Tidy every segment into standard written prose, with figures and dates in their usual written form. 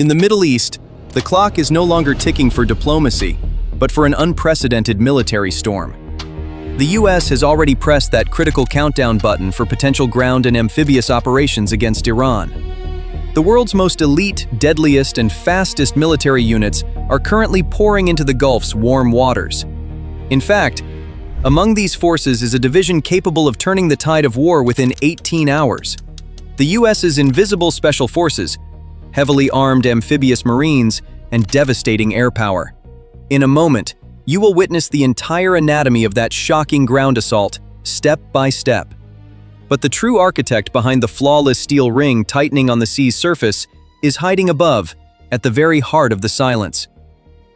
In the Middle East, the clock is no longer ticking for diplomacy, but for an unprecedented military storm. The US has already pressed that critical countdown button for potential ground and amphibious operations against Iran. The world's most elite, deadliest, and fastest military units are currently pouring into the Gulf's warm waters. In fact, among these forces is a division capable of turning the tide of war within 18 hours. The US's Invisible Special Forces, heavily armed amphibious marines, and devastating air power. In a moment, you will witness the entire anatomy of that shocking ground assault, step by step. But the true architect behind the flawless steel ring tightening on the sea's surface is hiding above, at the very heart of the silence.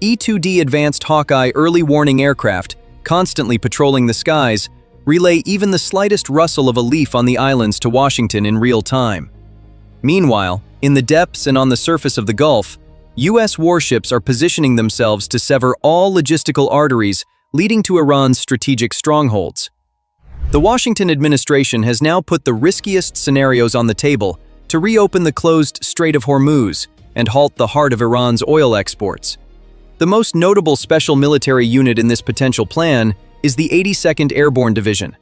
E-2D Advanced Hawkeye early warning aircraft, constantly patrolling the skies, relay even the slightest rustle of a leaf on the islands to Washington in real time. Meanwhile, in the depths and on the surface of the Gulf, US warships are positioning themselves to sever all logistical arteries leading to Iran's strategic strongholds. The Washington administration has now put the riskiest scenarios on the table to reopen the closed Strait of Hormuz and halt the heart of Iran's oil exports. The most notable special military unit in this potential plan is the 82nd Airborne Division.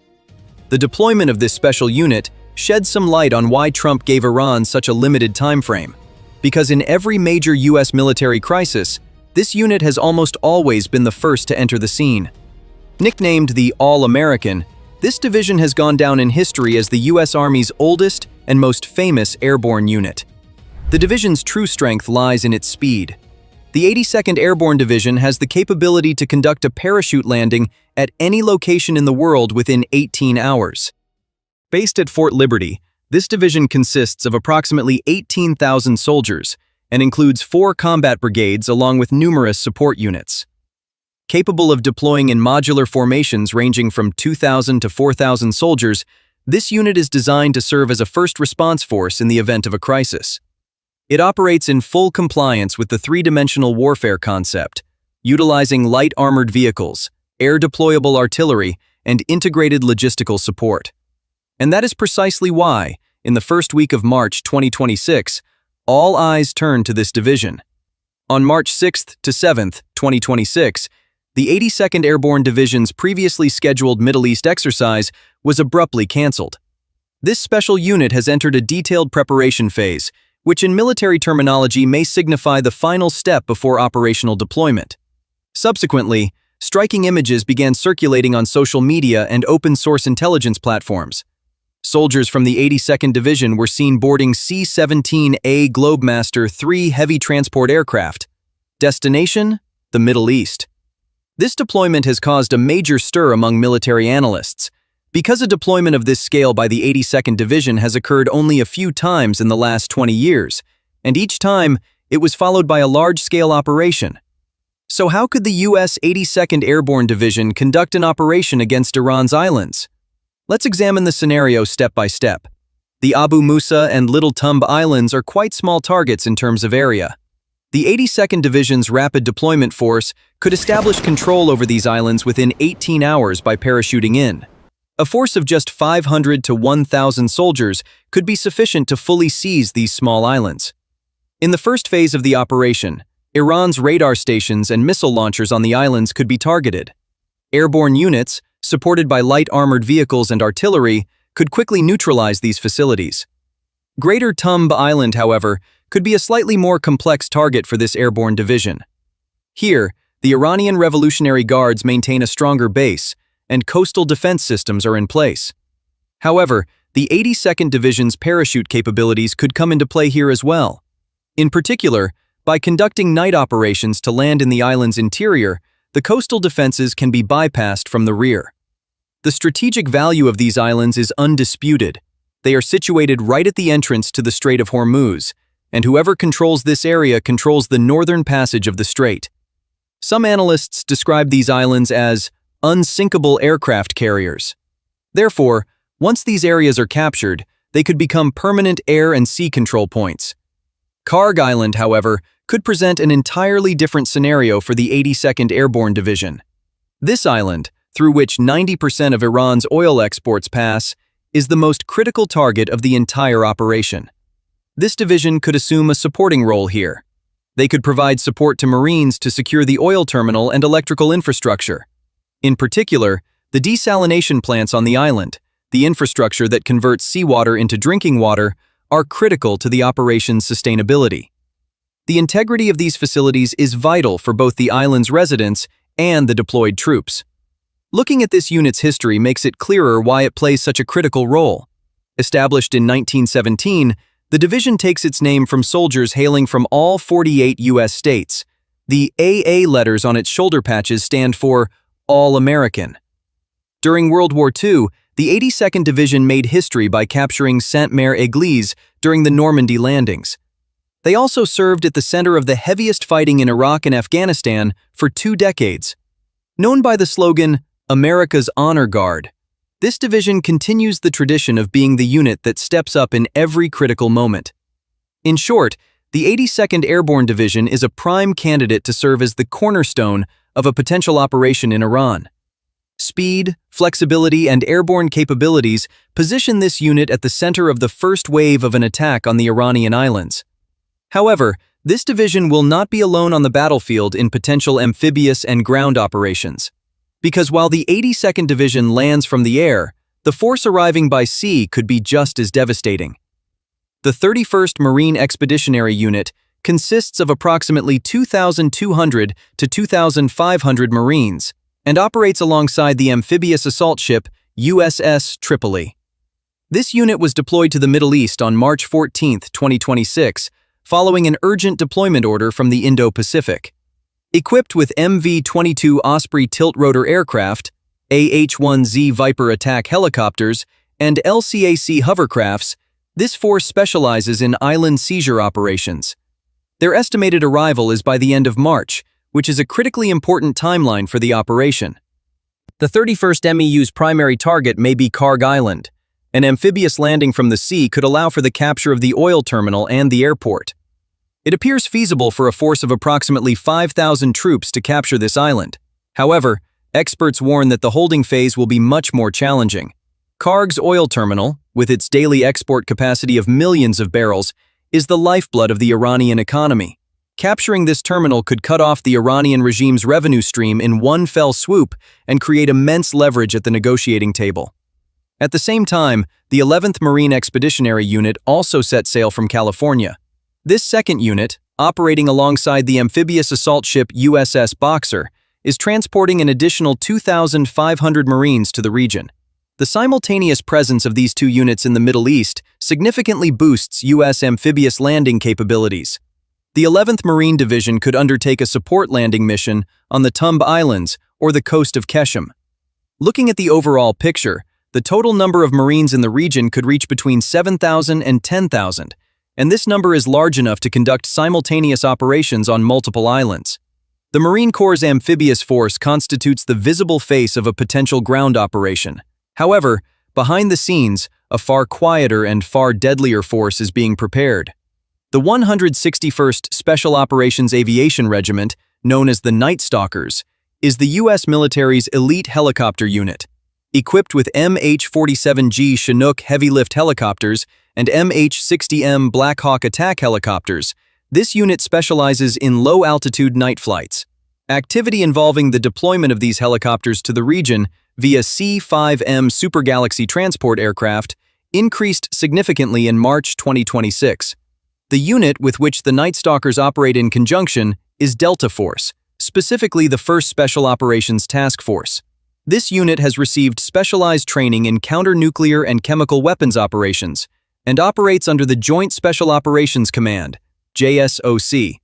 The deployment of this special unit sheds some light on why Trump gave Iran such a limited time frame. Because in every major US military crisis, this unit has almost always been the first to enter the scene. Nicknamed the All-American, this division has gone down in history as the US Army's oldest and most famous airborne unit. The division's true strength lies in its speed. The 82nd Airborne Division has the capability to conduct a parachute landing at any location in the world within 18 hours. Based at Fort Liberty, this division consists of approximately 18,000 soldiers and includes 4 combat brigades along with numerous support units. Capable of deploying in modular formations ranging from 2,000 to 4,000 soldiers, this unit is designed to serve as a first response force in the event of a crisis. It operates in full compliance with the three-dimensional warfare concept, utilizing light armored vehicles, air-deployable artillery, and integrated logistical support. And that is precisely why, in the first week of March 2026, all eyes turned to this division. On March 6th to 7th, 2026, the 82nd Airborne Division's previously scheduled Middle East exercise was abruptly canceled. This special unit has entered a detailed preparation phase, which in military terminology may signify the final step before operational deployment. Subsequently, striking images began circulating on social media and open-source intelligence platforms. Soldiers from the 82nd Division were seen boarding C-17A Globemaster III heavy transport aircraft. Destination: the Middle East. This deployment has caused a major stir among military analysts, because a deployment of this scale by the 82nd Division has occurred only a few times in the last 20 years, and each time it was followed by a large-scale operation. So how could the US 82nd Airborne Division conduct an operation against Iran's islands? Let's examine the scenario step by step. The Abu Musa and Little Tunbs Islands are quite small targets in terms of area. The 82nd Division's Rapid Deployment Force could establish control over these islands within 18 hours by parachuting in. A force of just 500 to 1,000 soldiers could be sufficient to fully seize these small islands. In the first phase of the operation, Iran's radar stations and missile launchers on the islands could be targeted. Airborne units, supported by light armored vehicles and artillery, could quickly neutralize these facilities. Greater Tunbs Island, however, could be a slightly more complex target for this airborne division. Here, the Iranian Revolutionary Guards maintain a stronger base, and coastal defense systems are in place. However, the 82nd Division's parachute capabilities could come into play here as well. In particular, by conducting night operations to land in the island's interior, the coastal defenses can be bypassed from the rear. The strategic value of these islands is undisputed. They are situated right at the entrance to the Strait of Hormuz, and whoever controls this area controls the northern passage of the strait. Some analysts describe these islands as unsinkable aircraft carriers. Therefore, once these areas are captured, they could become permanent air and sea control points. Kharg Island, however, could present an entirely different scenario for the 82nd Airborne Division. This island, through which 90% of Iran's oil exports pass, is the most critical target of the entire operation. This division could assume a supporting role here. They could provide support to Marines to secure the oil terminal and electrical infrastructure. In particular, the desalination plants on the island, the infrastructure that converts seawater into drinking water, are critical to the operation's sustainability. The integrity of these facilities is vital for both the island's residents and the deployed troops. Looking at this unit's history makes it clearer why it plays such a critical role. Established in 1917, the division takes its name from soldiers hailing from all 48 U.S. states. The AA letters on its shoulder patches stand for All American. During World War II, the 82nd Division made history by capturing Sainte-Mère-Église during the Normandy landings. They also served at the center of the heaviest fighting in Iraq and Afghanistan for 2 decades. Known by the slogan, America's Honor Guard, this division continues the tradition of being the unit that steps up in every critical moment. In short, the 82nd Airborne Division is a prime candidate to serve as the cornerstone of a potential operation in Iran. Speed, flexibility, and airborne capabilities position this unit at the center of the first wave of an attack on the Iranian islands. However, this division will not be alone on the battlefield in potential amphibious and ground operations. Because while the 82nd Division lands from the air, the force arriving by sea could be just as devastating. The 31st Marine Expeditionary Unit consists of approximately 2,200 to 2,500 Marines and operates alongside the amphibious assault ship USS Tripoli. This unit was deployed to the Middle East on March 14, 2026, following an urgent deployment order from the Indo-Pacific. Equipped with MV-22 Osprey tilt-rotor aircraft, AH-1Z Viper attack helicopters, and LCAC hovercrafts, this force specializes in island seizure operations. Their estimated arrival is by the end of March, which is a critically important timeline for the operation. The 31st MEU's primary target may be Kharg Island. An amphibious landing from the sea could allow for the capture of the oil terminal and the airport. It appears feasible for a force of approximately 5,000 troops to capture this island. However, experts warn that the holding phase will be much more challenging. Kharg's oil terminal, with its daily export capacity of millions of barrels, is the lifeblood of the Iranian economy. Capturing this terminal could cut off the Iranian regime's revenue stream in one fell swoop and create immense leverage at the negotiating table. At the same time, the 11th Marine Expeditionary Unit also set sail from California. This second unit, operating alongside the amphibious assault ship USS Boxer, is transporting an additional 2,500 Marines to the region. The simultaneous presence of these two units in the Middle East significantly boosts U.S. amphibious landing capabilities. The 11th Marine Division could undertake a support landing mission on the Tunbs Islands or the coast of Keshem. Looking at the overall picture, the total number of Marines in the region could reach between 7,000 and 10,000, and this number is large enough to conduct simultaneous operations on multiple islands. The Marine Corps' amphibious force constitutes the visible face of a potential ground operation. However, behind the scenes, a far quieter and far deadlier force is being prepared. The 161st Special Operations Aviation Regiment, known as the Night Stalkers, is the U.S. military's elite helicopter unit. Equipped with MH-47G Chinook heavy-lift helicopters and MH-60M Black Hawk attack helicopters, this unit specializes in low-altitude night flights. Activity involving the deployment of these helicopters to the region via C-5M Super Galaxy transport aircraft increased significantly in March 2026. The unit with which the Night Stalkers operate in conjunction is Delta Force, specifically the 1st Special Operations Task Force. This unit has received specialized training in counter-nuclear and chemical weapons operations and operates under the Joint Special Operations Command, JSOC.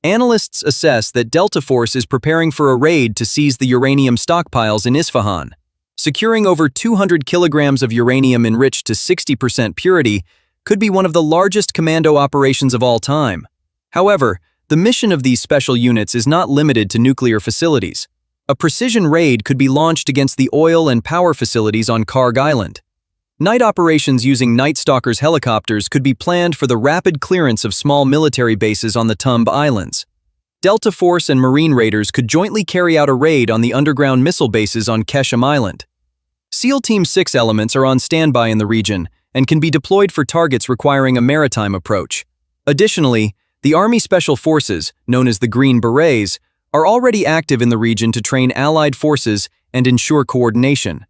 Analysts assess that Delta Force is preparing for a raid to seize the uranium stockpiles in Isfahan. Securing over 200 kilograms of uranium enriched to 60% purity could be one of the largest commando operations of all time. However, the mission of these special units is not limited to nuclear facilities. A precision raid could be launched against the oil and power facilities on Kharg Island. Night operations using Night Stalkers helicopters could be planned for the rapid clearance of small military bases on the Tunbs Islands. Delta Force and Marine raiders could jointly carry out a raid on the underground missile bases on Keshem Island. SEAL Team 6 elements are on standby in the region and can be deployed for targets requiring a maritime approach. Additionally, the Army Special Forces, known as the Green Berets, are already active in the region to train Allied forces and ensure coordination.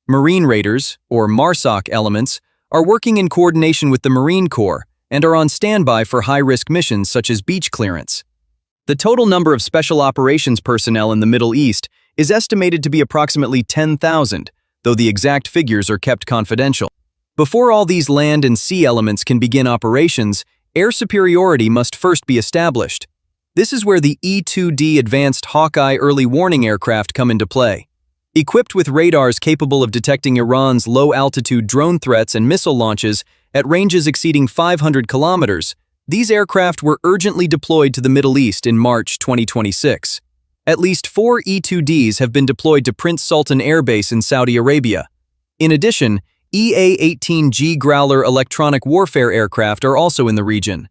Marine Raiders, or MARSOC elements, are working in coordination with the Marine Corps and are on standby for high-risk missions such as beach clearance. The total number of special operations personnel in the Middle East is estimated to be approximately 10,000, though the exact figures are kept confidential. Before all these land and sea elements can begin operations, air superiority must first be established. This is where the E-2D Advanced Hawkeye Early Warning Aircraft come into play. Equipped with radars capable of detecting Iran's low-altitude drone threats and missile launches at ranges exceeding 500 kilometers, these aircraft were urgently deployed to the Middle East in March 2026. At least 4 E-2Ds have been deployed to Prince Sultan Air Base in Saudi Arabia. In addition, EA-18G Growler electronic warfare aircraft are also in the region.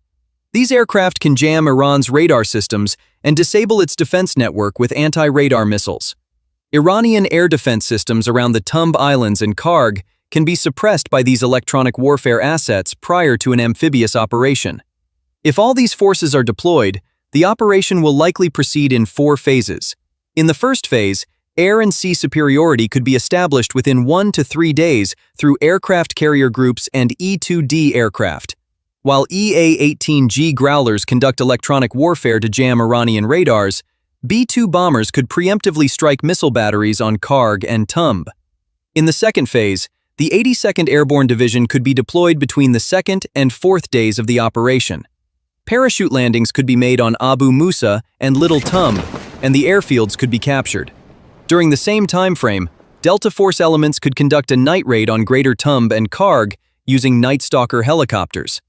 These aircraft can jam Iran's radar systems and disable its defense network with anti-radar missiles. Iranian air defense systems around the Tunbs Islands and Kharg can be suppressed by these electronic warfare assets prior to an amphibious operation. If all these forces are deployed, the operation will likely proceed in 4 phases. In the first phase, air and sea superiority could be established within 1 to 3 days through aircraft carrier groups and E-2D aircraft. While EA-18G Growlers conduct electronic warfare to jam Iranian radars, B-2 bombers could preemptively strike missile batteries on Kharg and Tunbs. In the second phase, the 82nd Airborne Division could be deployed between the 2nd and 4th days of the operation. Parachute landings could be made on Abu Musa and Little Tunbs, and the airfields could be captured. During the same time frame, Delta Force elements could conduct a night raid on Greater Tunbs and Kharg using Night Stalker helicopters.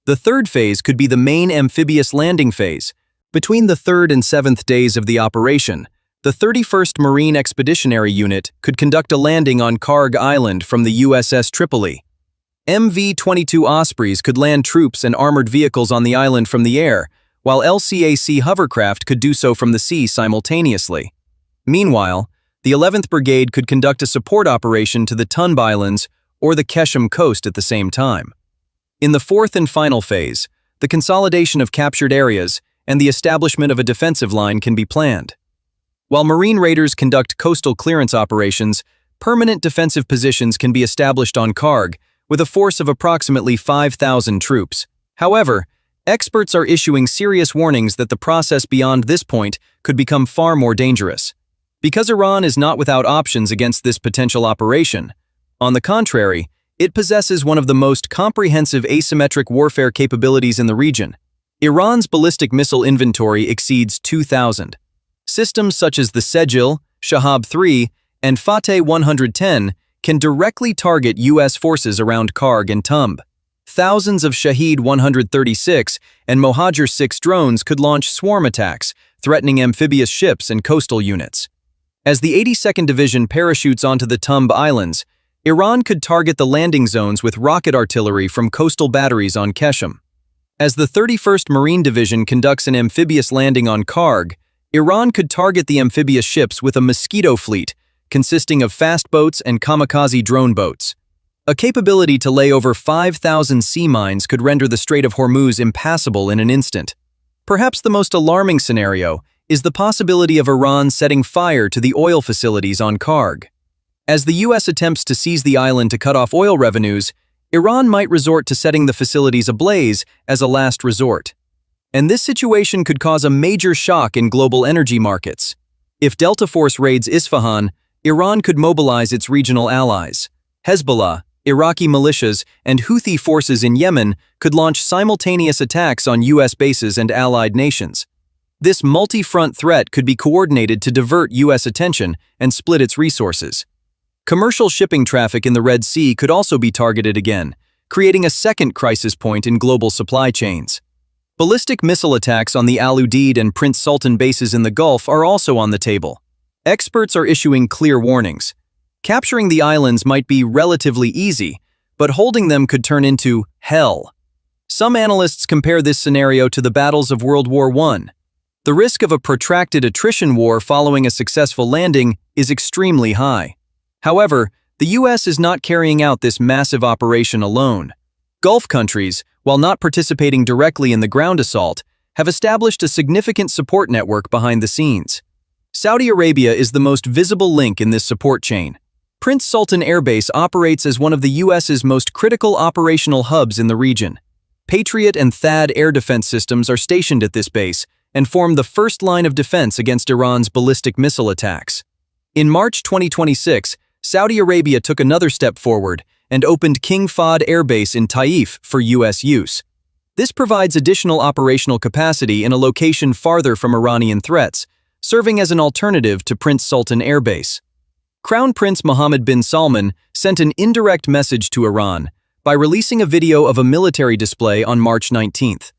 The third phase could be the main amphibious landing phase. Between the 3rd and 7th days of the operation, the 31st Marine Expeditionary Unit could conduct a landing on Kharg Island from the USS Tripoli. MV-22 Ospreys could land troops and armored vehicles on the island from the air, while LCAC hovercraft could do so from the sea simultaneously. Meanwhile, the 11th Brigade could conduct a support operation to the Tunbs Islands or the Keshem coast at the same time. In the 4th and final phase, the consolidation of captured areas and the establishment of a defensive line can be planned. While Marine Raiders conduct coastal clearance operations, permanent defensive positions can be established on Kharg with a force of approximately 5,000 troops. However, experts are issuing serious warnings that the process beyond this point could become far more dangerous. Because Iran is not without options against this potential operation, on the contrary, it possesses one of the most comprehensive asymmetric warfare capabilities in the region. Iran's ballistic missile inventory exceeds 2,000. Systems such as the Sejil, Shahab-3, and Fateh 110 can directly target U.S. forces around Kharg and Tunbs. Thousands of Shahed 136 and Mohajer 6 drones could launch swarm attacks, threatening amphibious ships and coastal units. As the 82nd Division parachutes onto the Tunbs Islands, Iran could target the landing zones with rocket artillery from coastal batteries on Keshem. As the 31st Marine Division conducts an amphibious landing on Kharg, Iran could target the amphibious ships with a Mosquito fleet, consisting of fast boats and kamikaze drone boats. A capability to lay over 5,000 sea mines could render the Strait of Hormuz impassable in an instant. Perhaps the most alarming scenario is the possibility of Iran setting fire to the oil facilities on Kharg. As the U.S. attempts to seize the island to cut off oil revenues, Iran might resort to setting the facilities ablaze as a last resort. And this situation could cause a major shock in global energy markets. If Delta Force raids Isfahan, Iran could mobilize its regional allies. Hezbollah, Iraqi militias, and Houthi forces in Yemen could launch simultaneous attacks on U.S. bases and allied nations. This multi-front threat could be coordinated to divert U.S. attention and split its resources. Commercial shipping traffic in the Red Sea could also be targeted again, creating a second crisis point in global supply chains. Ballistic missile attacks on the Al Udeid and Prince Sultan bases in the Gulf are also on the table. Experts are issuing clear warnings. Capturing the islands might be relatively easy, but holding them could turn into hell. Some analysts compare this scenario to the battles of World War I. The risk of a protracted attrition war following a successful landing is extremely high. However, The US is not carrying out this massive operation alone. Gulf countries, while not participating directly in the ground assault, have established a significant support network behind the scenes. Saudi Arabia is the most visible link in this support chain. Prince Sultan Air Base operates as one of the US's most critical operational hubs in the region. Patriot and THAAD air defense systems are stationed at this base and form the first line of defense against Iran's ballistic missile attacks. In March 2026, Saudi Arabia took another step forward and opened King Fahd Air Base in Taif for US use. This provides additional operational capacity in a location farther from Iranian threats, serving as an alternative to Prince Sultan Air Base. Crown Prince Mohammed bin Salman sent an indirect message to Iran by releasing a video of a military display on March 19th.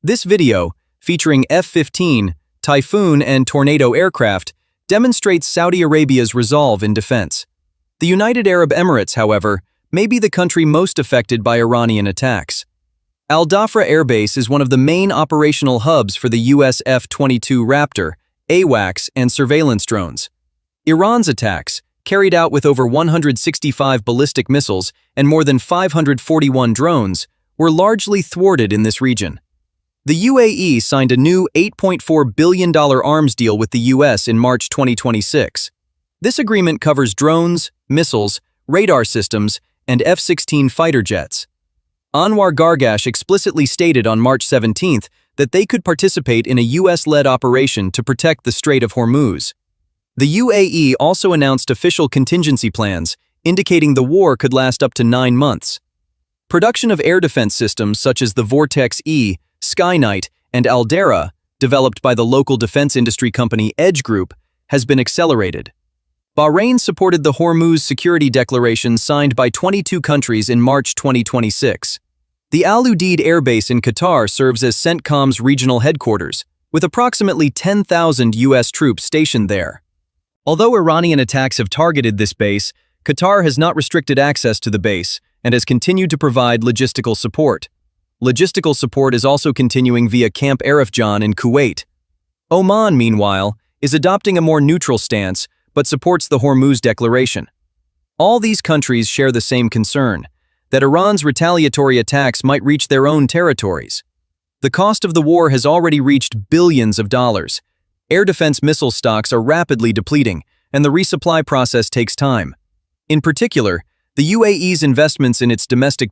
This video, featuring F-15, Typhoon, and Tornado aircraft, demonstrates Saudi Arabia's resolve in defense. The United Arab Emirates, however, may be the country most affected by Iranian attacks. Al Dhafra Air Base is one of the main operational hubs for the US F-22 Raptor, AWACS, and surveillance drones. Iran's attacks, carried out with over 165 ballistic missiles and more than 541 drones, were largely thwarted in this region. The UAE signed a new $8.4 billion arms deal with the US in March 2026. This agreement covers drones, missiles, radar systems, and F-16 fighter jets. Anwar Gargash explicitly stated on March 17th that they could participate in a US-led operation to protect the Strait of Hormuz. The UAE also announced official contingency plans, indicating the war could last up to 9 months. Production of air defense systems such as the Vortex-E, Skynight, and Aldera, developed by the local defense industry company Edge Group, has been accelerated. Bahrain supported the Hormuz Security Declaration signed by 22 countries in March 2026. The Al Udeid Air Base in Qatar serves as CENTCOM's regional headquarters, with approximately 10,000 US troops stationed there. Although Iranian attacks have targeted this base, Qatar has not restricted access to the base and has continued to provide logistical support. Logistical support is also continuing via Camp Arifjan in Kuwait. Oman, meanwhile, is adopting a more neutral stance but supports the Hormuz Declaration. All these countries share the same concern, that Iran's retaliatory attacks might reach their own territories. The cost of the war has already reached billions of dollars. Air defense missile stocks are rapidly depleting, and the resupply process takes time. In particular, the UAE's investments in its domestic